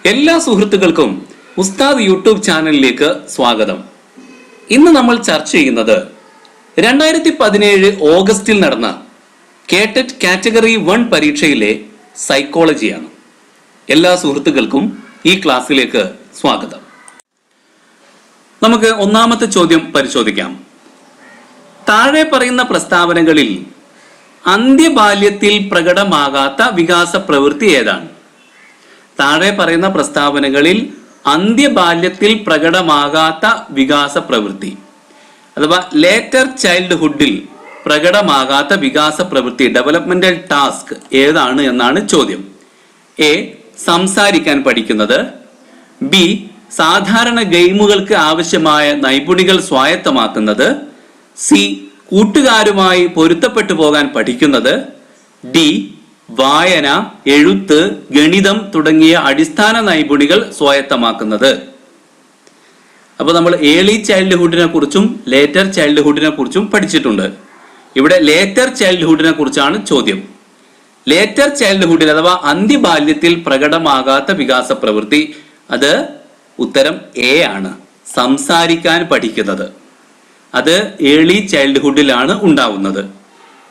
എല്ലാ സുഹൃത്തുക്കൾക്കും ഉസ്താദ് യൂട്യൂബ് ചാനലിലേക്ക് സ്വാഗതം. ഇന്ന് നമ്മൾ ചർച്ച ചെയ്യുന്നത് 2017 ഓഗസ്റ്റിൽ നടന്ന കേട്ടറ്റ് കാറ്റഗറി 1 പരീക്ഷയിലെ സൈക്കോളജിയാണ്. എല്ലാ സുഹൃത്തുക്കൾക്കും ഈ ക്ലാസ്സിലേക്ക് സ്വാഗതം. നമുക്ക് ഒന്നാമത്തെ ചോദ്യം പരിശോധിക്കാം. താഴെ പറയുന്ന പ്രസ്താവനകളിൽ അന്ത്യബാല്യത്തിൽ പ്രകടമാകാത്ത വികാസ പ്രവൃത്തി ഏതാണ്? താഴെ പറയുന്ന പ്രസ്താവനകളിൽ അന്ത്യബാല്യത്തിൽ പ്രകടമാകാത്ത വികാസ പ്രവൃത്തി അഥവാ ലേറ്റർ ചൈൽഡ്ഹുഡിൽ പ്രകടമാകാത്ത വികാസ പ്രവൃത്തി ഡെവലപ്മെന്റൽ ടാസ്ക് ഏതാണ് എന്നാണ് ചോദ്യം. എ. സംസാരിക്കാൻ പഠിക്കുന്നത്. ബി. സാധാരണ ഗെയിമുകൾക്ക് ആവശ്യമായ നൈപുണികൾ സ്വായത്തമാക്കുന്നത്. സി. കൂട്ടുകാരുമായി പൊരുത്തപ്പെട്ടു പോകാൻ പഠിക്കുന്നത്. ഡി. വായന, എഴുത്ത്, ഗണിതം തുടങ്ങിയ അടിസ്ഥാന നൈപുണികൾ സ്വായത്തമാക്കുന്നത്. അപ്പോൾ നമ്മൾ ഏർലി ചൈൽഡ്ഹുഡിനെ കുറിച്ചും ലേറ്റർ ചൈൽഡ്ഹുഡിനെ കുറിച്ചും പഠിച്ചിട്ടുണ്ട്. ഇവിടെ ലേറ്റർ ചൈൽഡ്ഹുഡിനെ കുറിച്ചാണ് ചോദ്യം. ലേറ്റർ ചൈൽഡ്ഹുഡിൽ അഥവാ അന്ത്യബാല്യത്തിൽ പ്രകടമാകാത്ത വികാസ പ്രവൃത്തി, അത് ഉത്തരം എ ആണ്. സംസാരിക്കാൻ പഠിക്കുന്നത്. അത് ഏർലി ചൈൽഡ്ഹുഡിലാണ് ഉണ്ടാവുന്നത്.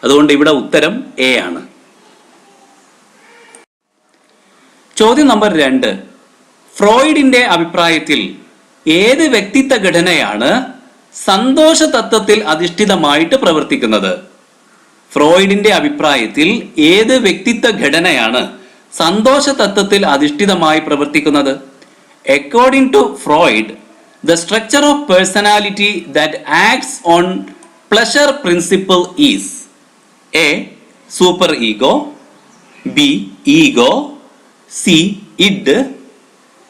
അതുകൊണ്ട് ഇവിടെ ഉത്തരം എ ആണ്. ചോദ്യം നമ്പർ 2. ഫ്രോയിഡിന്റെ അഭിപ്രായത്തിൽ ഏത് വ്യക്തിത്വ ഘടനയാണ് സന്തോഷ തത്വത്തിൽ അധിഷ്ഠിതമായിട്ട് പ്രവർത്തിക്കുന്നത്? ഫ്രോയിഡിന്റെ അഭിപ്രായത്തിൽ ഏത് വ്യക്തിത്വ ഘടനയാണ് സന്തോഷ തത്വത്തിൽ അധിഷ്ഠിതമായി പ്രവർത്തിക്കുന്നത്? According to Freud, the structure of personality that acts on pleasure principle is A. super ego, B. ego, C. id,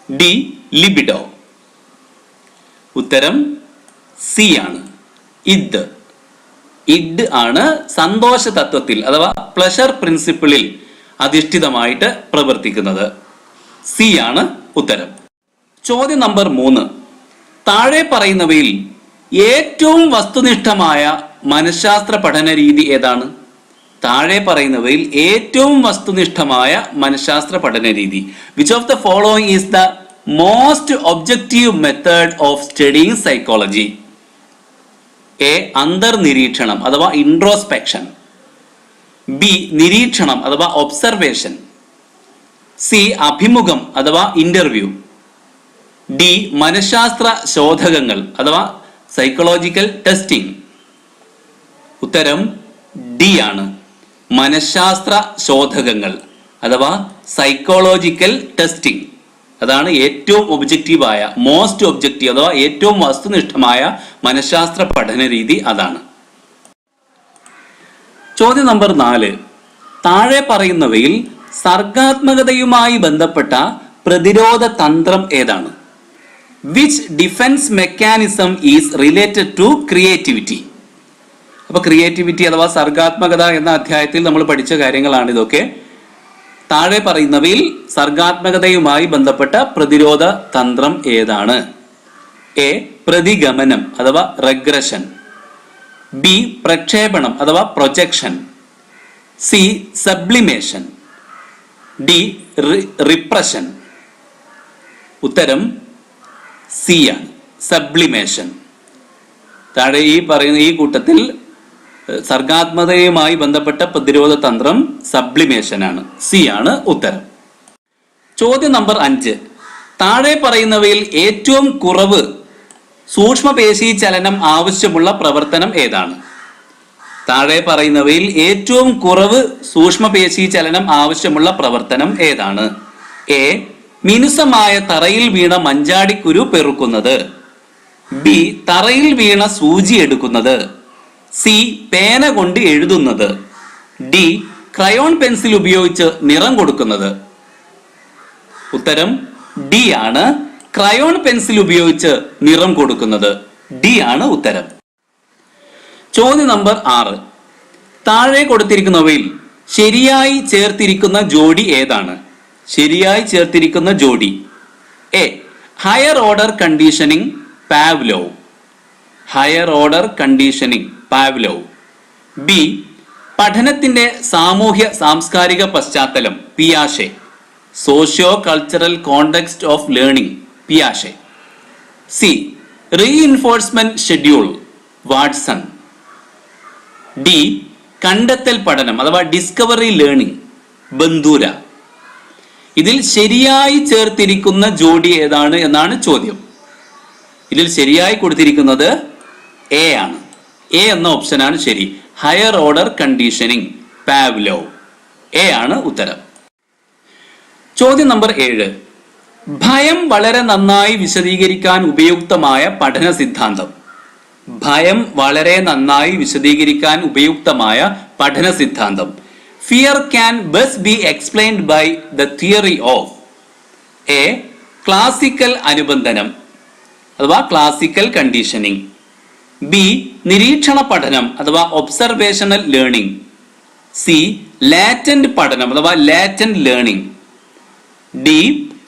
D. libido. ഉത്തരം സി ആണ്. ഇഡ് ആണ് സന്തോഷ തത്വത്തിൽ അഥവാ പ്ലഷർ പ്രിൻസിപ്പിളിൽ അധിഷ്ഠിതമായിട്ട് പ്രവർത്തിക്കുന്നത്. സി ആണ് ഉത്തരം. ചോദ്യം നമ്പർ 3. താഴെ പറയുന്നവയിൽ ഏറ്റവും വസ്തുനിഷ്ഠമായ മനഃശാസ്ത്ര പഠന രീതി ഏതാണ്? താഴെ പറയുന്നവയിൽ ഏറ്റവും വസ്തുനിഷ്ഠമായ മനഃശാസ്ത്ര പഠന രീതി. Which of the following is the most objective method of studying psychology? A. അന്തർനിരീക്ഷണം അഥവാ ഇൻട്രോസ്പെക്ഷൻ. ബി. നിരീക്ഷണം അഥവാ ഒബ്സർവേഷൻ. സി. അഭിമുഖം അഥവാ ഇന്റർവ്യൂ. ഡി. മനഃശാസ്ത്ര ശോധകങ്ങൾ അഥവാ സൈക്കോളജിക്കൽ ടെസ്റ്റിംഗ്. ഉത്തരം ഡി ആണ്. മനഃശാസ്ത്ര ശോധകങ്ങൾ അഥവാ സൈക്കോളജിക്കൽ ടെസ്റ്റിംഗ്. അതാണ് ഏറ്റവും ഒബ്ജക്റ്റീവായ, മോസ്റ്റ് ഒബ്ജക്റ്റീവ് അഥവാ ഏറ്റവും വസ്തുനിഷ്ഠമായ മനഃശാസ്ത്ര പഠന രീതി അതാണ്. ചോദ്യം നമ്പർ 4. താഴെ പറയുന്നവയിൽ സർഗാത്മകതയുമായി ബന്ധപ്പെട്ട പ്രതിരോധ തന്ത്രം ഏതാണ്? Which defense mechanism is related to creativity? അപ്പോൾ ക്രിയേറ്റിവിറ്റി അഥവാ സർഗാത്മകത എന്ന അധ്യായത്തിൽ നമ്മൾ പഠിച്ച കാര്യങ്ങളാണ് ഇതൊക്കെ. താഴെ പറയുന്നവയിൽ സർഗാത്മകതയുമായി ബന്ധപ്പെട്ട പ്രതിരോധ തന്ത്രം ഏതാണ്? എ. പ്രതിഗമനം അഥവാ റെഗ്രഷൻ. ബി. പ്രക്ഷേപണം അഥവാ projection. C. Sublimation. D. Repression. ഉത്തരം സി ആണ്. സബ്ലിമേഷൻ. താഴെ ഈ പറയുന്ന ഈ കൂട്ടത്തിൽ സർഗാത്മകതയുമായി ബന്ധപ്പെട്ട പ്രതിരോധ തന്ത്രം സബ്ലിമേഷൻ ആണ്. സി ആണ് ഉത്തരം. ചോദ്യം നമ്പർ 5. താഴെ പറയുന്നവയിൽ ഏറ്റവും കുറവ് സൂക്ഷ്മപേശി ചലനം ആവശ്യമുള്ള പ്രവർത്തനം ഏതാണ്? താഴെ പറയുന്നവയിൽ ഏറ്റവും കുറവ് സൂക്ഷ്മപേശി ചലനം ആവശ്യമുള്ള പ്രവർത്തനം ഏതാണ്? എ. മിനുസമായ തറയിൽ വീണ മഞ്ചാടിക്കുരു പെറുക്കുന്നത്. ബി. തറയിൽ വീണ സൂചി എടുക്കുന്നത്. സി. പേന കൊണ്ട് എഴുതുന്നത്. ഡി. ക്രയോൺ പെൻസിൽ ഉപയോഗിച്ച് നിറം കൊടുക്കുന്നത്. ഉത്തരം ഡി ആണ്. ക്രയോൺ പെൻസിൽ ഉപയോഗിച്ച് നിറം കൊടുക്കുന്നത്. ഡി ആണ് ഉത്തരം. ചോദ്യം നമ്പർ 6. താഴെ കൊടുത്തിരിക്കുന്നവയിൽ ശരിയായി ചേർത്തിരിക്കുന്ന ജോഡി ഏതാണ്? ശരിയായി ചേർത്തിരിക്കുന്ന ജോഡി. A. Higher order conditioning Pavlov. Higher order conditioning Pavlov. B. പഠനത്തിന്റെ സാമൂഹ്യ സാംസ്കാരിക പശ്ചാത്തലം പിയാഷെ. Socio cultural context of learning, പിയാഷെ. C. Reinforcement schedule, Watson. D. കണ്ടെത്തൽ പഠനം അഥവാ ഡിസ്കവറി ലേണിംഗ്, ബന്ദൂര. ഇതിൽ ശരിയായി ചേർത്തിരിക്കുന്ന ജോഡി ഏതാണ് എന്നാണ് ചോദ്യം. ഇതിൽ ശരിയായി കൊടുത്തിരിക്കുന്നത് എ ആണ്. എ എന്ന ഓപ്ഷനാണ് ശരി. Higher order conditioning, Pavlov. A ആണ് ഉത്തരം. ചോദ്യം നമ്പർ 7. ഭയം വളരെ നന്നായി വിശദീകരിക്കാൻ ഉപയുക്തമായ പഠന സിദ്ധാന്തം. ഭയം വളരെ നന്നായി വിശദീകരിക്കാൻ ഉപയുക്തമായ പഠന സിദ്ധാന്തം. Fear can best be explained by the theory of A. Classical അനുബന്ധനം അഥവാ ക്ലാസിക്കൽ കണ്ടീഷനിങ്. ബി. നിരീക്ഷണ പഠനം അഥവാ ഒബ്സർവേഷണൽ ലേണിംഗ്. സി. ലാറ്റന്റ് പഠനം അഥവാ ലാറ്റന്റ് ലേണിംഗ്. ഡി.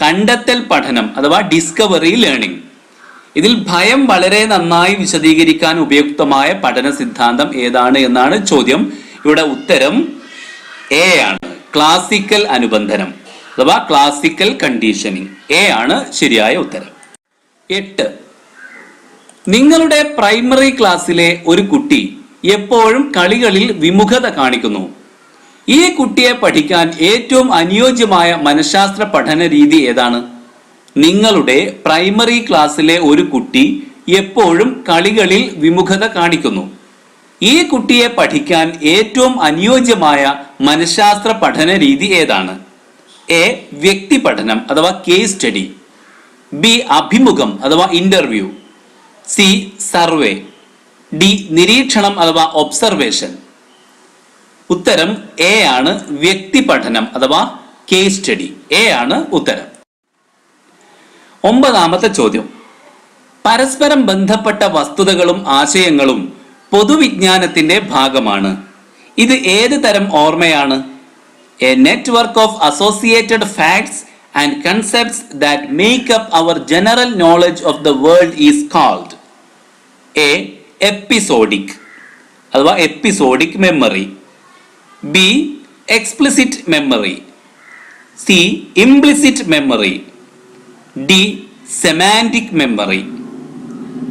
കണ്ടെത്തൽ പഠനം അഥവാ ഡിസ്കവറി ലേണിംഗ്. ഇതിൽ ഭയം വളരെ നന്നായി വിശദീകരിക്കാൻ ഉപയുക്തമായ പഠന സിദ്ധാന്തം ഏതാണ് എന്നാണ് ചോദ്യം. ഇവിടെ ഉത്തരം എ ആണ്. ക്ലാസിക്കൽ അനുബന്ധനം അഥവാ ക്ലാസിക്കൽ കണ്ടീഷനിങ്. എ ആണ് ശരിയായ ഉത്തരം. 8. നിങ്ങളുടെ പ്രൈമറി ക്ലാസ്സിലെ ഒരു കുട്ടി എപ്പോഴും കളികളിൽ വിമുഖത കാണിക്കുന്നു. ഈ കുട്ടിയെ പഠിക്കാൻ ഏറ്റവും അനുയോജ്യമായ മനഃശാസ്ത്ര പഠന രീതി ഏതാണ്? നിങ്ങളുടെ പ്രൈമറി ക്ലാസ്സിലെ ഒരു കുട്ടി എപ്പോഴും കളികളിൽ വിമുഖത കാണിക്കുന്നു. ഈ കുട്ടിയെ പഠിക്കാൻ ഏറ്റവും അനുയോജ്യമായ മനഃശാസ്ത്ര പഠന രീതി ഏതാണ്? എ. വ്യക്തി പഠനം അഥവാ കേസ് സ്റ്റഡി. ബി. അഭിമുഖം അഥവാ ഇന്റർവ്യൂ. സി. സർവേ. ഡി. നിരീക്ഷണം അഥവാ ഒബ്സർവേഷൻ. ഉത്തരം എ ആണ്. വ്യക്തി പഠനം അഥവാ കേസ് സ്റ്റഡി. എ ആണ് ഉത്തരം. 9ാമത്തെ ചോദ്യം. പരസ്പരം ബന്ധപ്പെട്ട വസ്തുതകളും ആശയങ്ങളും പൊതുവിജ്ഞാനത്തിന്റെ ഭാഗമാണ്. ഇത് ഏത് തരം ഓർമ്മയാണ്? A network of associated facts and concepts that make up our general knowledge of the world is called A. Episodic അഥവാ episodic memory. B. Explicit memory. C. Implicit memory. D. Semantic memory.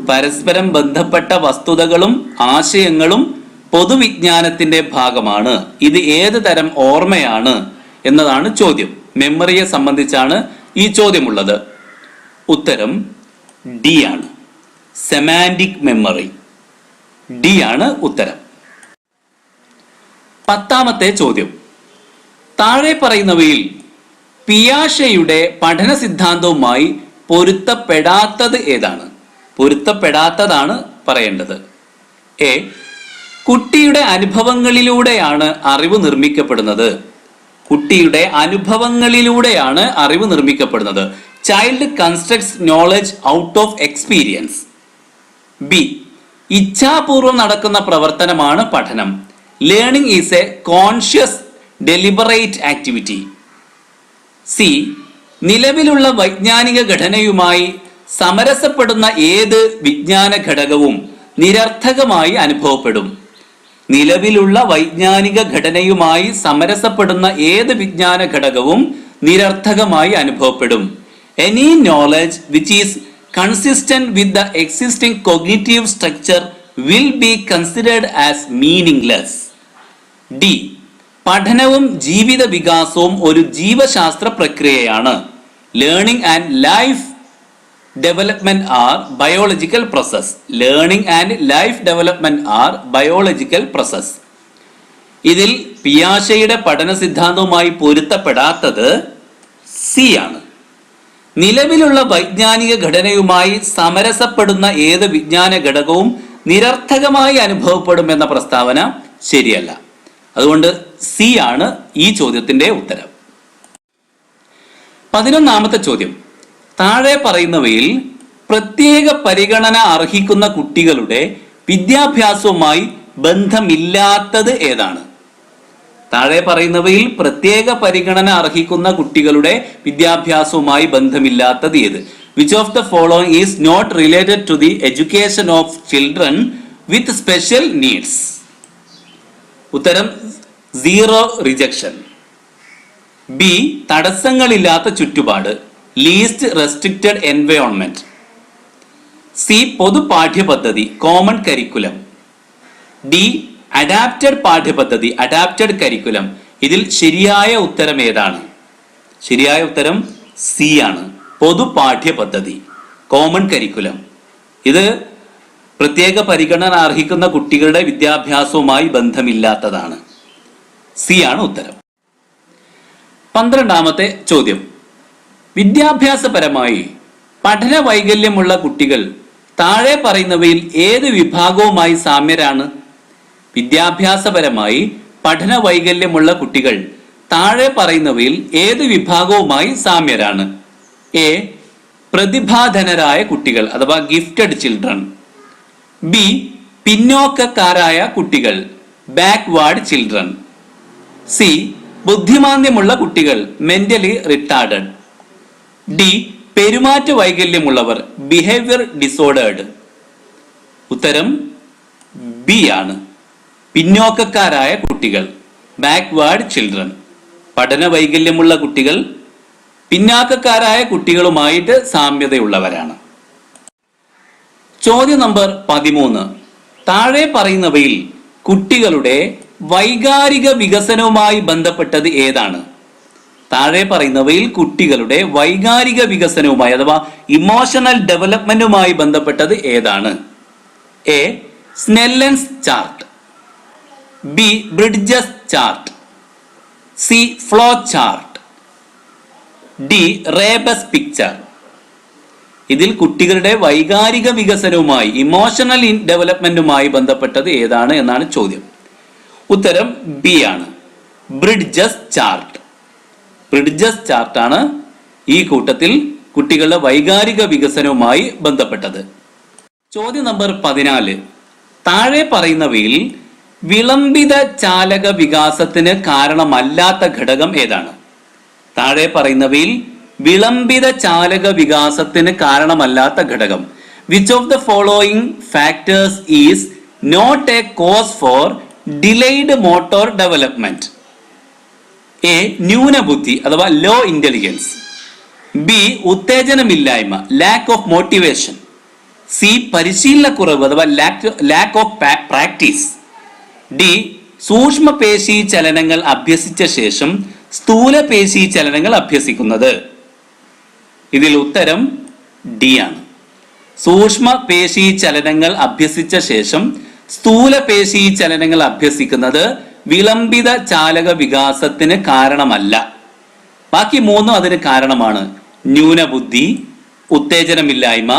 പരസ്പരം ബന്ധപ്പെട്ട വസ്തുതകളും ആശയങ്ങളും പൊതുവിജ്ഞാനത്തിന്റെ ഭാഗമാണ്. ഇത് ഏത് തരം ഓർമ്മയാണ് എന്നതാണ് ചോദ്യം. മെമ്മറിയെ സംബന്ധിച്ചാണ് ഈ ചോദ്യമുള്ളത്. ഉത്തരം ഡി ആണ്. Semantic memory. ഡി ആണ് ഉത്തരം. 10ാമത്തെ ചോദ്യം. താഴെ പറയുന്നവയിൽ പിയാഷെയുടെ പഠന സിദ്ധാന്തവുമായി പൊരുത്തപ്പെടാത്തത് ഏതാണ്? പൊരുത്തപ്പെടാത്തതാണ് പറയേണ്ടത്. എ. കുട്ടിയുടെ അനുഭവങ്ങളിലൂടെയാണ് അറിവ് നിർമ്മിക്കപ്പെടുന്നത്. കുട്ടിയുടെ അനുഭവങ്ങളിലൂടെയാണ് അറിവ് നിർമ്മിക്കപ്പെടുന്നത്. Child constructs knowledge out of experience. B. ഇച്ഛാപൂർവം നടക്കുന്ന പ്രവർത്തനമാണ് പഠനം. Learning is a conscious deliberate activity. C. നിലവിലുള്ള വൈജ്ഞാനിക ഘടനയുമായി സമരസപ്പെടുന്ന ഏത് വിജ്ഞാന ഘടകവും നിരർത്ഥകമായി അനുഭവപ്പെടും. നിലവിലുള്ള വൈജ്ഞാനിക ഘടനയുമായി സമരസപ്പെടുന്ന ഏത് വിജ്ഞാന ഘടകവും നിരർത്ഥകമായി അനുഭവപ്പെടും. Any knowledge which is consistent with the existing cognitive structure will be considered as meaningless. D. പഠനവും ജീവിത വികാസവും ഒരു ജീവശാസ്ത്ര പ്രക്രിയയാണ്. Learning and life development are biological process. Learning and life development are biological process. ഇതിൽ പിയാഷെയുടെ പഠന സിദ്ധാന്തവുമായി പൊരുത്തപ്പെടാത്തത് സി ആണ്. നിലവിലുള്ള വൈജ്ഞാനിക ഘടനയുമായി സമരസപ്പെടുന്ന ഏത് വിജ്ഞാന ഘടകവും നിരർത്ഥകമായി അനുഭവപ്പെടുമെന്ന പ്രസ്താവന ശരിയല്ല. അതുകൊണ്ട് സി ആണ് ഈ ചോദ്യത്തിന്റെ ഉത്തരം. 11ാമത്തെ ചോദ്യം. താഴെ പറയുന്നവയിൽ പ്രത്യേക പരിഗണന അർഹിക്കുന്ന കുട്ടികളുടെ വിദ്യാഭ്യാസവുമായി ബന്ധമില്ലാത്തത് ഏതാണ്? താഴെ പറയുന്നവയിൽ പ്രത്യേക പരിഗണന അർഹിക്കുന്ന കുട്ടികളുടെ വിദ്യാഭ്യാസവുമായി ബന്ധമില്ലാത്തത് ഏത്? Which of the following is not related to the education of children with special needs? ഉത്തരം 0 റിജക്ഷൻ. ബി തടസ്സങ്ങളില്ലാത്ത ചുറ്റുപാട്, ലീസ്റ്റ് റെസ്ട്രിക്റ്റഡ് എൻവയോൺമെന്റ്. സി പൊതു പാഠ്യപദ്ധതി, കോമൺ കരിക്കുലം. ഡി അഡാപ്റ്റഡ് പാഠ്യപദ്ധതി, അഡാപ്റ്റഡ് കരിക്കുലം. ഇതിൽ ശരിയായ ഉത്തരം ഏതാണ്? ശരിയായ ഉത്തരം സി ആണ്, പൊതു പാഠ്യപദ്ധതി, കോമൺ കരിക്കുലം. ഇത് പ്രത്യേക പരിഗണന അർഹിക്കുന്ന കുട്ടികളുടെ വിദ്യാഭ്യാസവുമായി ബന്ധമില്ലാത്തതാണ്. സി ആണ് ഉത്തരം. 12ാമത്തെ ചോദ്യം. വിദ്യാഭ്യാസപരമായി പഠന വൈകല്യമുള്ള കുട്ടികൾ താഴെ പറയുന്നവയിൽ ഏത് വിഭാഗവുമായി സാമ്യരാണ്? വിദ്യാഭ്യാസപരമായി പഠന വൈകല്യമുള്ള കുട്ടികൾ താഴെ പറയുന്നവയിൽ ഏത് വിഭാഗവുമായി സാമ്യരാണ്? എ പ്രതിഭാധനരായ കുട്ടികൾ അഥവാ ഗിഫ്റ്റഡ് ചിൽഡ്രൻ. ബി പിന്നോക്കക്കാരായ കുട്ടികൾ, ബാക്ക്വേർഡ് ചിൽഡ്രൻ. സി ബുദ്ധിമാന്ദ്യമുള്ള കുട്ടികൾ, മെന്റലി റിട്ടാർഡഡ്. ഡി പെരുമാറ്റ വൈകല്യമുള്ളവർ, ബിഹേവിയർ ഡിസോർഡേർഡ്. ഉത്തരം ബി ആണ്, പിന്നോക്കക്കാരായ കുട്ടികൾ, ബാക്ക്വേർഡ് ചിൽഡ്രൻ. പഠന വൈകല്യമുള്ള കുട്ടികൾ പിന്നാക്കക്കാരായ കുട്ടികളുമായിട്ട് സാമ്യതയുള്ളവരാണ്. ചോദ്യം നമ്പർ 13. താഴെ പറയുന്നവയിൽ കുട്ടികളുടെ വൈകാരിക വികസനവുമായി ബന്ധപ്പെട്ടത് ഏതാണ്? താഴെ പറയുന്നവയിൽ കുട്ടികളുടെ വൈകാരിക വികസനവുമായി അഥവാ ഇമോഷണൽ ഡെവലപ്മെന്റുമായി ബന്ധപ്പെട്ടത് ഏതാണ്? A Snellen's chart. B Bridges chart. C flow chart. D rebus picture. ഇതിൽ കുട്ടികളുടെ വൈകാരിക വികസനവുമായി ഇമോഷണൽ ഡെവലപ്മെന്റുമായി ബന്ധപ്പെട്ടത് ഏതാണ് എന്നാണ് ചോദ്യം. ഉത്തരം ബി ആണ്, ബ്രിഡ്ജസ് ചാർട്ട്. ബ്രിഡ്ജസ് ചാർട്ടാണ് ഈ കൂട്ടത്തിൽ കുട്ടികളുടെ വൈകാരിക വികസനവുമായി ബന്ധപ്പെട്ടത്. ചോദ്യം നമ്പർ 14. താഴെ പറയുന്നവയിൽ വിളംബിത ചാലക വികാസത്തിന് കാരണമല്ലാത്ത ഘടകം ഏതാണ്? താഴെ പറയുന്നവയിൽ വിളംബിത ചാലക വികാസത്തിന് കാരണമല്ലാത്ത ഘടകം. Which of the following factors is not a cause for delayed motor development? A ന്യൂനബുദ്ധി അഥവാ ലോ ഇന്റലിജൻസ്. ബി ഉത്തേജനമില്ലായ്മ, ലാക്ക് ഓഫ് മോട്ടിവേഷൻ. സി പരിശീലനക്കുറവ് അഥവാ ലാക്ക് ഓഫ് പ്രാക്ടീസ്. ഡി സൂക്ഷ്മപേശി ചലനങ്ങൾ അഭ്യസിച്ച ശേഷം സ്ഥൂലപേശി ചലനങ്ങൾ അഭ്യസിക്കുന്നത്. ഇതിൽ ഉത്തരം ഡി ആണ്, സൂക്ഷ്മപേശി ചലനങ്ങൾ അഭ്യസിച്ച ശേഷം സ്ഥൂലപേശി ചലനങ്ങൾ അഭ്യസിക്കുന്നത് വിളംബിത ചാലക വികാസത്തിന് കാരണമല്ല. ബാക്കി മൂന്നും അതിന് കാരണമാണ്. ന്യൂനബുദ്ധി, ഉത്തേജനമില്ലായ്മ,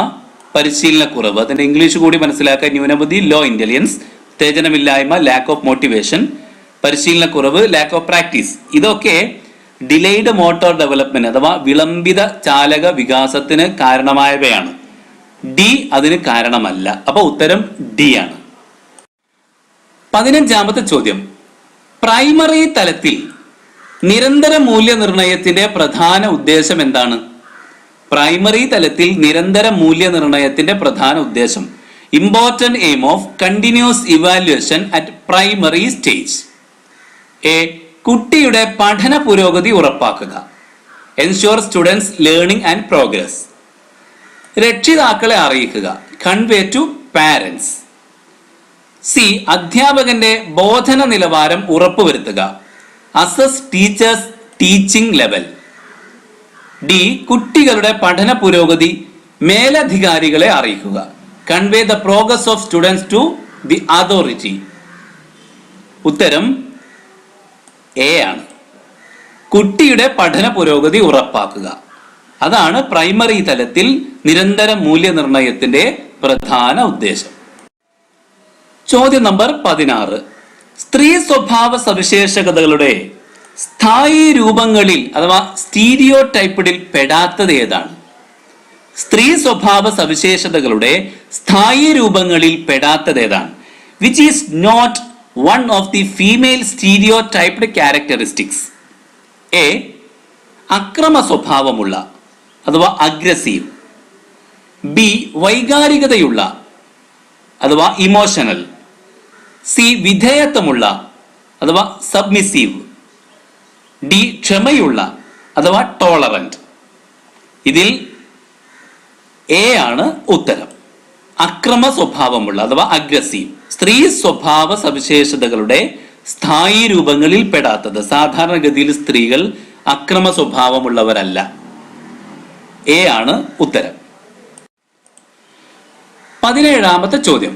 പരിശീലനക്കുറവ്. അതിന്റെ ഇംഗ്ലീഷ് കൂടി മനസ്സിലാക്കാൻ. ന്യൂനബുദ്ധി ലോ ഇന്റലിജൻസ്, ഉത്തേജനമില്ലായ്മ ലാക്ക് ഓഫ് മോട്ടിവേഷൻ, പരിശീലനക്കുറവ് ലാക്ക് ഓഫ് പ്രാക്ടീസ്. ഇതൊക്കെ ഡിലേഡ് മോട്ടോർ ഡെവലപ്മെന്റ് അഥവാ വിളംബിത ചാലക വികാസത്തിന് കാരണമായവയാണ്. ഡി അതിന് കാരണമല്ല. അപ്പൊ ഉത്തരം ഡി ആണ്. 15ാമത്തെ ചോദ്യം. പ്രൈമറി തലത്തിൽ നിരന്തര മൂല്യനിർണയത്തിന്റെ പ്രധാന ഉദ്ദേശം എന്താണ്? പ്രൈമറി തലത്തിൽ നിരന്തര മൂല്യനിർണയത്തിന്റെ പ്രധാന ഉദ്ദേശം. Important aim of continuous evaluation at primary stage. A കുട്ടിയുടെ പഠന പുരോഗതി ഉറപ്പാക്കുക, ensure students learning and progress. രക്ഷിതാക്കളെ അറിയിക്കുക, കൺവേ ടു പാരന്റ്സ്. സി അധ്യാപകന്റെ ബോധന നിലവാരം ഉറപ്പുവരുത്തുക, assess teachers teaching level. D കുട്ടികളുടെ പഠന പുരോഗതി മേലധികാരികളെ അറിയിക്കുക, convey the progress of students to the authority. ഉത്തരം എ ആണ്, കുട്ടിയുടെ പഠന പുരോഗതി ഉറപ്പാക്കുക. അതാണ് പ്രൈമറി തലത്തിൽ നിരന്തര മൂല്യനിർണയത്തിന്റെ പ്രധാന ഉദ്ദേശം. ചോദ്യം നമ്പർ 16. സ്ത്രീ സ്വഭാവ സവിശേഷതകളുടെ സ്ഥായി രൂപങ്ങളിൽ അഥവാ സ്റ്റീരിയോ ടൈപ്പിഡിൽ പെടാത്തത് ഏതാണ്? സ്ത്രീ സ്വഭാവ സവിശേഷതകളുടെ സ്ഥായി രൂപങ്ങളിൽ പെടാത്തത് ഏതാണ്? Which is not one of the female stereotyped characteristics. A അക്രമ സ്വഭാവമുള്ള അഥവാ അഗ്രസീവ്. ബി വൈകാരികതയുള്ള അഥവാ ഇമോഷണൽ. സി വിധേയത്വമുള്ള അഥവാ സബ്മിസീവ്. ഡി ക്ഷമയുള്ള അഥവാ ടോളറന്റ്. ഇതിൽ എ ആണ് ഉത്തരം. അക്രമ സ്വഭാവമുള്ള അഥവാ അഗ്രസീവ്. സ്ത്രീ സ്വഭാവ സവിശേഷതകളുടെ സ്ഥായി രൂപങ്ങളിൽ പെടാത്തത്. സാധാരണഗതിയിൽ സ്ത്രീകൾ അക്രമ സ്വഭാവമുള്ളവരല്ല. എ ആണ് ഉത്തരം. 17ാമത്തെ ചോദ്യം.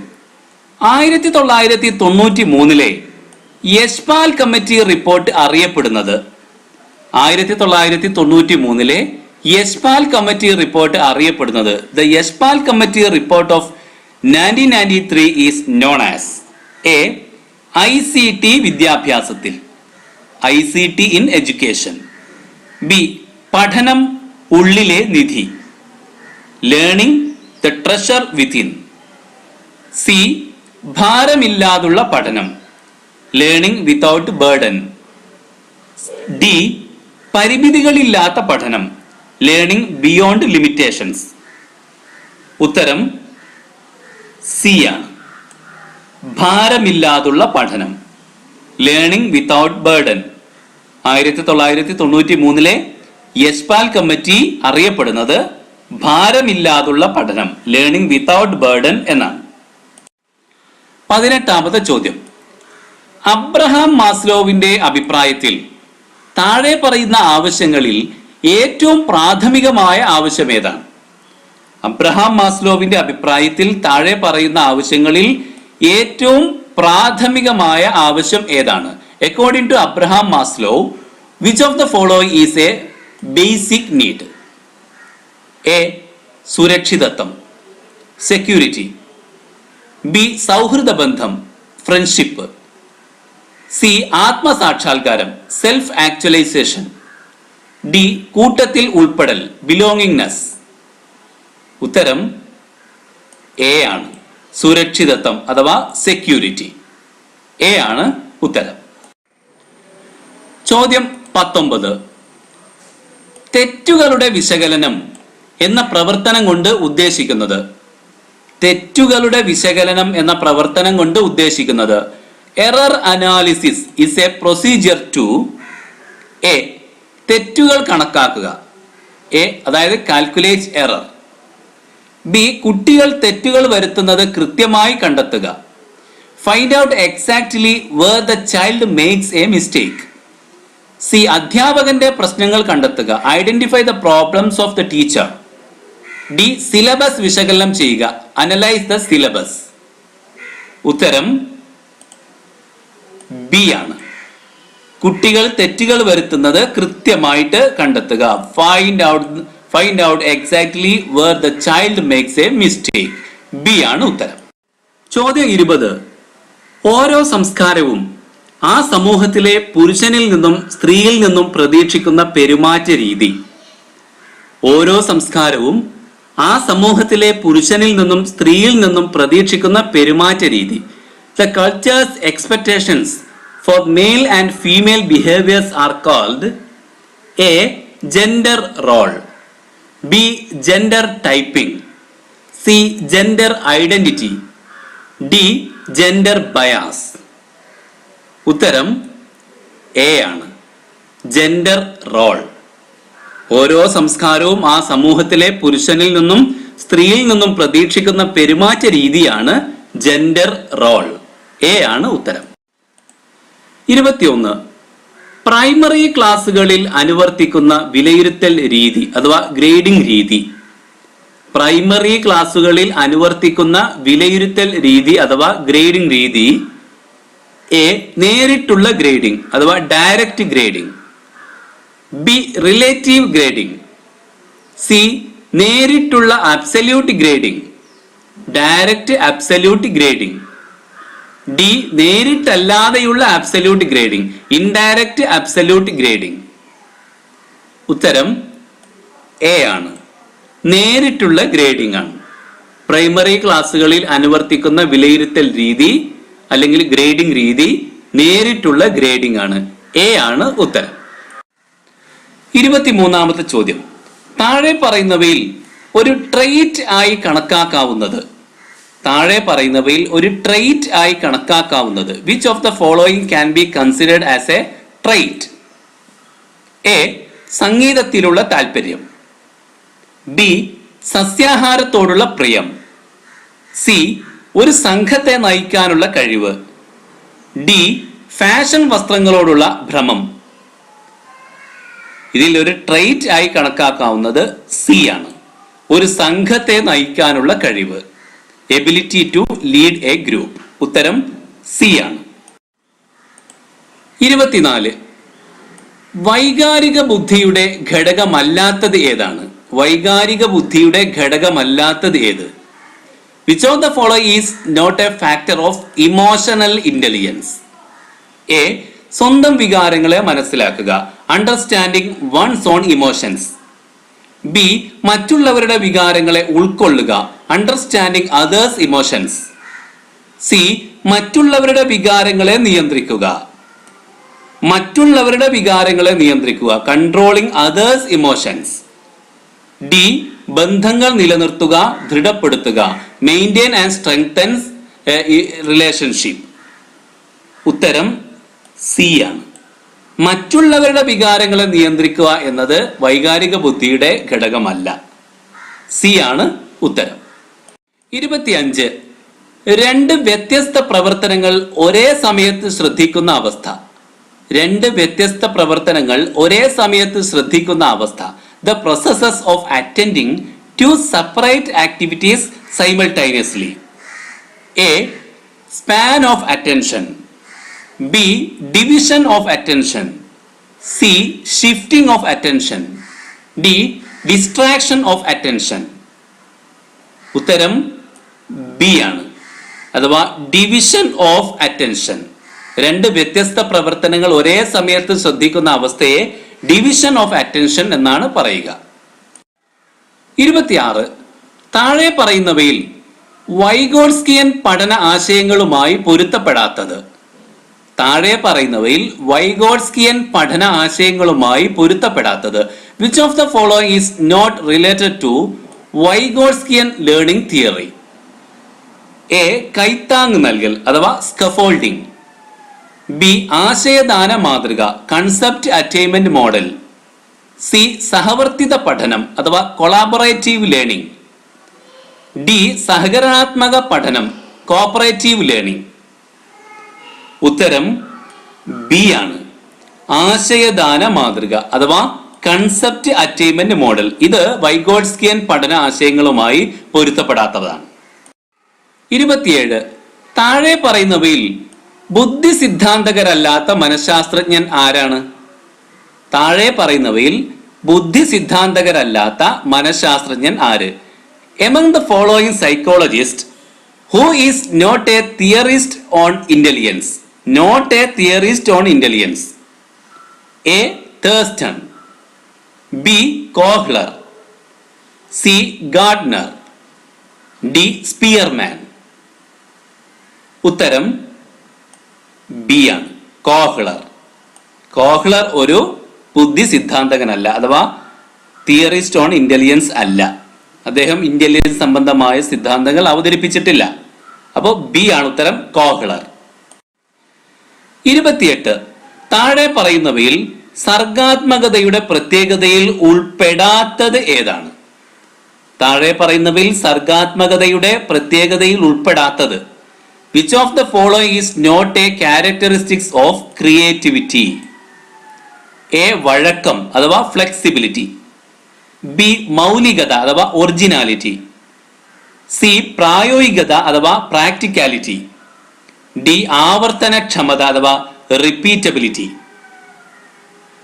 1993 യശ്പാൽ കമ്മിറ്റി റിപ്പോർട്ട് അറിയപ്പെടുന്നത്. 1993 യശ്പാൽ കമ്മിറ്റി റിപ്പോർട്ട് അറിയപ്പെടുന്നത്. The Yashpal committee report of 1993 is known as a ICT വിദ്യാഭ്യാസത്തിൽ, ICT ഇൻ എഡ്യൂക്കേഷൻ. ബി പഠനം ഉള്ളിലെ നിധി, learning the treasure within. C ഭാരമില്ലാതുള്ള പഠനം, ലേണിംഗ് വിത്തൗട്ട് ബേർഡൻ. ഡി പരിമിതികളില്ലാത്ത പഠനം, ലേണിംഗ് ബിയോണ്ട് ലിമിറ്റേഷൻസ്. ഉത്തരം സി ആണ്. ഭാരമില്ലാതുള്ള പഠനം, learning without burden. 1993 Yashpal committee അറിയപ്പെടുന്നത് ഭാരമില്ലാതുള്ള പഠനം, ലേണിംഗ് വിത്തൗട്ട് ബേർഡൻ എന്നാണ്. 18ാമത്തെ ചോദ്യം. അബ്രഹാം മാസ്ലോവിന്റെ അഭിപ്രായത്തിൽ താഴെ പറയുന്ന ആവശ്യങ്ങളിൽ ഏറ്റവും പ്രാഥമികമായ ആവശ്യം ഏതാണ്? അബ്രഹാം മാസ്ലോവിന്റെ അഭിപ്രായത്തിൽ താഴെ പറയുന്ന ആവശ്യങ്ങളിൽ ഏറ്റവും പ്രാഥമികമായ ആവശ്യം ഏതാണ്? According to Abraham Maslow, which of the following is a basic need? A സുരക്ഷിതത്വം, സെക്യൂരിറ്റി. ബി സൗഹൃദ ബന്ധം, ഫ്രണ്ട്ഷിപ്പ്. സി ആത്മസാക്ഷാത്കാരം, സെൽഫ് ആക്ച്വലൈസേഷൻ. ഡി കൂട്ടത്തിൽ ഉൾപ്പെടൽ, ബിലോങ്ങിങ്നെസ്. ഉത്തരം എ ആണ്. സുരക്ഷിതത്വം അഥവാ സെക്യൂരിറ്റി. എ ആണ് ഉത്തരം. ചോദ്യം 19. തെറ്റുകളുടെ വിശകലനം എന്ന പ്രവർത്തനം കൊണ്ട് ഉദ്ദേശിക്കുന്നത്. തെറ്റുകളുടെ വിശകലനം എന്ന പ്രവർത്തനം കൊണ്ട് ഉദ്ദേശിക്കുന്നത്. Error analysis is a procedure to A തെറ്റുകൾ കണക്കാക്കുക, എ അതായത് കാൽക്കുലേറ്റ് എറർ. ബി കുട്ടികൾ തെറ്റുകൾ വരുത്തുന്നത് കൃത്യമായി കണ്ടെത്തുക, find out exactly where the child makes a mistake. C അധ്യാപകന്റെ പ്രശ്നങ്ങൾ കണ്ടെത്തുക, identify the problems of the teacher. D syllabus വിശകലനം ചെയ്യുക, അനലൈസ് ദ സിലബസ്. ഉത്തരം ബി ആണ്. കുട്ടികൾ തെറ്റുകൾ വരുത്തുന്നത് കൃത്യമായിട്ട് കണ്ടെത്തുക, find out exactly where the child makes a mistake. B ആണ് ഉത്തരം. ചോദ്യം 20. ഓരോ സംസ്കാരവും ആ സമൂഹത്തിലെ പുരുഷനിൽ നിന്നും സ്ത്രീയിൽ നിന്നും പ്രതീക്ഷിക്കുന്ന പെരുമാറ്റ രീതി. ഓരോ സംസ്കാരവും ആ സമൂഹത്തിലെ പുരുഷനിൽ നിന്നും സ്ത്രീയിൽ നിന്നും പ്രതീക്ഷിക്കുന്ന പെരുമാറ്റ രീതി. The culture's expectations for male and female behaviours are called A gender role, B gender typing, C gender identity, D gender bias. ഉത്തരം എ ആണ്. Gender role. ഓരോ സംസ്കാരവും ആ സമൂഹത്തിലെ പുരുഷനിൽ നിന്നും സ്ത്രീയിൽ നിന്നും പ്രതീക്ഷിക്കുന്ന പെരുമാറ്റ രീതിയാണ് ജെൻഡർ റോൾ. എ ആണ് ഉത്തരം. 21. പ്രൈമറി ക്ലാസ്സുകളിൽ അനുവർത്തിക്കുന്ന വിലയിരുത്തൽ രീതി അഥവാ ഗ്രേഡിംഗ് രീതി. പ്രൈമറി ക്ലാസ്സുകളിൽ അനുവർത്തിക്കുന്ന വിലയിരുത്തൽ രീതി അഥവാ ഗ്രേഡിംഗ് രീതി. എ നേരിട്ടുള്ള ഗ്രേഡിംഗ് അഥവാ direct grading, B relative grading, C നേരിട്ടുള്ള absolute grading, direct absolute grading, D നേരിട്ടല്ലാതെയുള്ള absolute grading, indirect absolute grading. ഉത്തരം എ ആണ്. നേരിട്ടുള്ള ഗ്രേഡിംഗ് ആണ്. പ്രൈമറി ക്ലാസ്സുകളിൽ അനുവർത്തിക്കുന്ന വിലയിരുത്തൽ രീതി അല്ലെങ്കിൽ ഗ്രേഡിംഗ് രീതി നേരിട്ടുള്ള ഗ്രേഡിംഗ് ആണ്. എ ആണ് ഉത്തരം. 23ാമത്തെ ചോദ്യം. താഴെ പറയുന്നവയിൽ ഒരു ട്രെയ്റ്റ് ആയി കണക്കാക്കാവുന്നത്. താഴെ പറയുന്നവയിൽ ഒരു ട്രെയ്റ്റ് ആയി കണക്കാക്കാവുന്നത്. Which of the following can be considered as a trait? A. സംഗീതത്തിലുള്ള താല്പര്യം. ബി. സസ്യാഹാരത്തോടുള്ള പ്രിയം. സി. ഒരു സംഘത്തെ നയിക്കാനുള്ള കഴിവ്. ഡി. ഫാഷൻ വസ്ത്രങ്ങളോടുള്ള ഭ്രമം. ഇതിൽ ഒരു ട്രെയ്റ്റ് ആയി കണക്കാക്കാവുന്നത് സി ആണ്. ഒരു സംഘത്തെ നയിക്കാനുള്ള കഴിവ്. Ability to lead a group. ഉത്തരം സി ആണ്. 24. വൈകാരിക ബുദ്ധിയുടെ ഘടകമല്ലാത്തത് ഏതാണ്? വൈകാരിക ബുദ്ധിയുടെ ഘടകമല്ലാത്തത് ഏത്? Which of the following is not a factor of emotional intelligence? A. സ്വന്തം വികാരങ്ങളെ മനസ്സിലാക്കുക, understanding one's own emotions. B. മറ്റുള്ളവരുടെ വികാരങ്ങളെ ഉൾക്കൊള്ളുക, അണ്ടർസ്റ്റാൻഡിങ് അതേഴ്സ് ഇമോഷൻസ്. സി. മറ്റുള്ളവരുടെ വികാരങ്ങളെ നിയന്ത്രിക്കുക, മറ്റുള്ളവരുടെ വികാരങ്ങളെ നിയന്ത്രിക്കുക, കൺട്രോളിങ് അതേഴ്സ് ഇമോഷൻസ്. ഡി. ബന്ധങ്ങൾ നിലനിർത്തുക, ദൃഢപ്പെടുത്തുക, മെയിൻറ്റെയിൻ ആൻഡ് സ്ട്രെങ്തൻസ് റിലേഷൻഷിപ്പ്. ഉത്തരം സി ആണ്. മറ്റുള്ളവരുടെ വികാരങ്ങളെ നിയന്ത്രിക്കുക എന്നത് വൈകാരിക ബുദ്ധിയുടെ ഘടകമല്ല. സി ആണ് ഉത്തരം. 25. രണ്ട് വ്യത്യസ്ത പ്രവർത്തനങ്ങൾ ഒരേ സമയത്ത് ശ്രദ്ധിക്കുന്ന അവസ്ഥ. രണ്ട് വ്യത്യസ്ത പ്രവർത്തനങ്ങൾ ഒരേ സമയത്ത് ശ്രദ്ധിക്കുന്ന അവസ്ഥ. The processes of attending to separate activities simultaneously. A. Span of attention. B. Division of attention. C. Shifting of attention. D. Distraction of attention. ഉത്തരം ബി ആണ്, അഥവാ ഡിവിഷൻ ഓഫ് അറ്റൻഷൻ. രണ്ട് വ്യത്യസ്ത പ്രവർത്തനങ്ങൾ ഒരേ സമയത്ത് ശ്രദ്ധിക്കുന്ന അവസ്ഥയെ ഡിവിഷൻ ഓഫ് അറ്റൻഷൻ എന്നാണ് പറയുക. 26. താഴെ പറയുന്നവയിൽ വൈഗോട്സ്കിയൻ പഠന ആശയങ്ങളുമായി പൊരുത്തപ്പെടാത്തത്. താഴെ പറയുന്നവയിൽ വൈഗോട്സ്കിയൻ പഠന ആശയങ്ങളുമായി പൊരുത്തപ്പെടാത്തത്. Which of the following is not related to Vygotskian learning theory? A. കൈത്താങ് നൽകൽ അഥവാ സ്കഫോൾഡിംഗ്. ബി. ആശയദാന മാതൃക, കൺസെപ്റ്റ് അറ്റൈൻമെന്റ് മോഡൽ. സി. സഹവർത്തിത പഠനം അഥവാ കൊളാബറേറ്റീവ് ലേണിംഗ്. ഡി. സഹകരണാത്മക പഠനം, കോപ്പറേറ്റീവ് ലേണിംഗ്. ഉത്തരം ബി ആണ്, ആശയദാന മാതൃക അഥവാ കൺസെപ്റ്റ് അറ്റൈൻമെന്റ് മോഡൽ. ഇത് വൈഗോട്സ്കിയൻ പഠന ആശയങ്ങളുമായി പൊരുത്തപ്പെടാത്തതാണ്. 27. താഴെ പറയുന്നവയിൽ ബുദ്ധി സിദ്ധാന്തകരല്ലാത്ത മനഃശാസ്ത്രജ്ഞൻ ആരാണ്? താഴെ പറയുന്നവയിൽ ബുദ്ധി സിദ്ധാന്തകരല്ലാത്ത മനഃശാസ്ത്രജ്ഞൻ ആര്? Among the following psychologist who is not a theorist on intelligence? Not a theorist on intelligence. A. Thurstone. B. Kohler. C. Gardner. D. Spearman. ഉത്തരം ബി ആണ്, കോഹ്ലർ. കോഹ്ലർ ഒരു ബുദ്ധി സിദ്ധാന്തകനല്ല, അഥവാ തിയറിസ്റ്റ് ഓൺ ഇന്റലിജൻസ് അല്ല. അദ്ദേഹം ഇന്റലിജൻസ് സംബന്ധമായ സിദ്ധാന്തങ്ങൾ അവതരിപ്പിച്ചിട്ടില്ല. അപ്പോൾ ബി ആണ് ഉത്തരം, കോഹ്ലർ. 28. താഴെ പറയുന്നവയിൽ സർഗാത്മകതയുടെ പ്രത്യേകതയിൽ ഉൾപ്പെടാത്തത് ഏതാണ്? താഴെ പറയുന്നവയിൽ സർഗാത്മകതയുടെ പ്രത്യേകതയിൽ ഉൾപ്പെടാത്തത്. Which of the following is not a characteristics of creativity? A. വഴക്കം അഥവാ ഫ്ലെക്സിബിലിറ്റി. ബി. മൗലികത അഥവാ ഒറിജിനാലിറ്റി. സി. പ്രായോഗികത അഥവാ പ്രാക്ടിക്കാലിറ്റി. ഡി. ആവർത്തനക്ഷമത അഥവാ റിപ്പീറ്റബിലിറ്റി.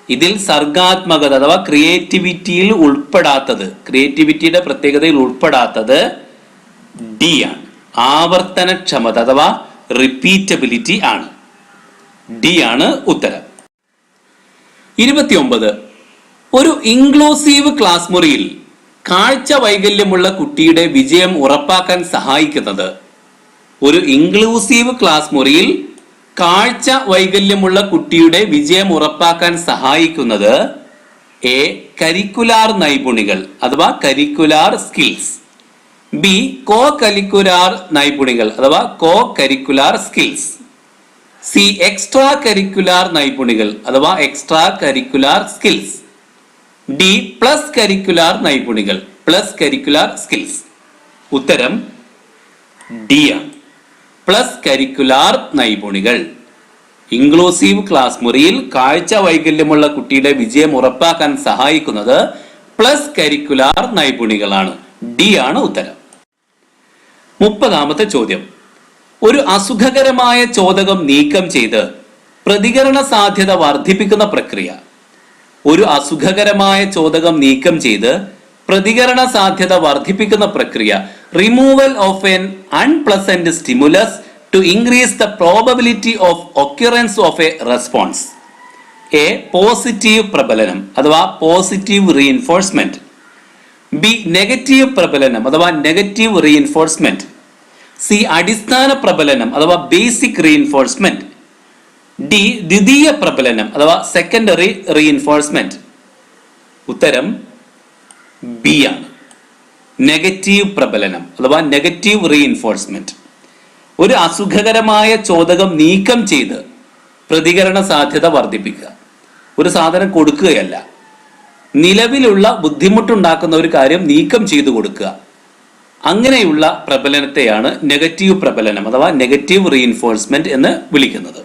ഇതിൽ സർഗാത്മകത അഥവാ ക്രിയേറ്റിവിറ്റിയിൽ ഉൾപ്പെടാത്തത്, ക്രിയേറ്റിവിറ്റിയുടെ പ്രത്യേകതയിൽ ഉൾപ്പെടാത്തത് ഡി ആണ്, ആവർത്തനക്ഷമത അഥവാ റിപ്പീറ്റബിലിറ്റി ആണ്. ഡി ആണ് ഉത്തരം. 29. ഒരു ഇൻക്ലൂസീവ് ക്ലാസ് മുറിയിൽ കാഴ്ച വൈകല്യമുള്ള കുട്ടിയുടെ വിജയം ഉറപ്പാക്കാൻ സഹായിക്കുന്നത്. ഒരു ഇൻക്ലൂസീവ് ക്ലാസ് മുറിയിൽ കാഴ്ച വൈകല്യമുള്ള കുട്ടിയുടെ വിജയം ഉറപ്പാക്കാൻ സഹായിക്കുന്നത് എ. കരിക്കുലാർ നൈപുണികൾ അഥവാ curricular skills. B. Co curricular നൈപുണികൾ അഥവാ co curricular skills. C extra curricular നൈപുണികൾ അഥവാ extra curricular skills. D plus curricular നൈപുണികൾ പ്ലസ് കരിക്കുലാർ സ്കിൽസ്. ഉത്തരം ഡി ആണ്. പ്ലസ് കരിക്കുലാർ നൈപുണികൾ. ഇൻക്ലൂസീവ് ക്ലാസ് മുറിയിൽ കാഴ്ച വൈകല്യമുള്ള കുട്ടിയുടെ വിജയം ഉറപ്പാക്കാൻ സഹായിക്കുന്നത് പ്ലസ് കരിക്കുലാർ നൈപുണികളാണ്. ഡി ആണ് ഉത്തരം. 30ാമത്തെ ചോദ്യം. ഒരു അസുഖകരമായ ചോദകം നീക്കം ചെയ്ത് പ്രതികരണ സാധ്യത വർദ്ധിപ്പിക്കുന്ന പ്രക്രിയ. ഒരു അസുഖകരമായ ചോദകം നീക്കം ചെയ്ത് പ്രതികരണ സാധ്യത വർദ്ധിപ്പിക്കുന്ന പ്രക്രിയ. Removal of an unpleasant stimulus to increase the probability of occurrence of a response. A positive പ്രബലനം അഥവാ പോസിറ്റീവ് റീഇൻഫോഴ്സ്മെന്റ്. ബി നെഗറ്റീവ് പ്രബലനം അഥവാ നെഗറ്റീവ് റീഇൻഫോഴ്സ്മെന്റ്. സി അടിസ്ഥാന പ്രബലനം അഥവാ ബേസിക് റീഇൻഫോഴ്സ്മെന്റ്. ഡി ദ്വിതീയ പ്രബലനം അഥവാ സെക്കൻഡറി റീഇൻഫോഴ്സ്മെന്റ്. ഉത്തരം ബി ആണ്. നെഗറ്റീവ് പ്രബലനം അഥവാ നെഗറ്റീവ് റീഇൻഫോഴ്സ്മെന്റ്. ഒരു അസുഖകരമായ ചോദകം നീക്കം ചെയ്ത് പ്രതികരണ സാധ്യത വർദ്ധിപ്പിക്കുക. ഒരു സാധനം കൊടുക്കുകയല്ല, നിലവിലുള്ള ബുദ്ധിമുട്ടുണ്ടാക്കുന്ന ഒരു കാര്യം നീക്കം ചെയ്തു കൊടുക്കുക. അങ്ങനെയുള്ള പ്രബലനത്തെയാണ് നെഗറ്റീവ് പ്രബലനം അഥവാ നെഗറ്റീവ് റീഇൻഫോഴ്സ്മെന്റ് എന്ന് വിളിക്കുന്നത്.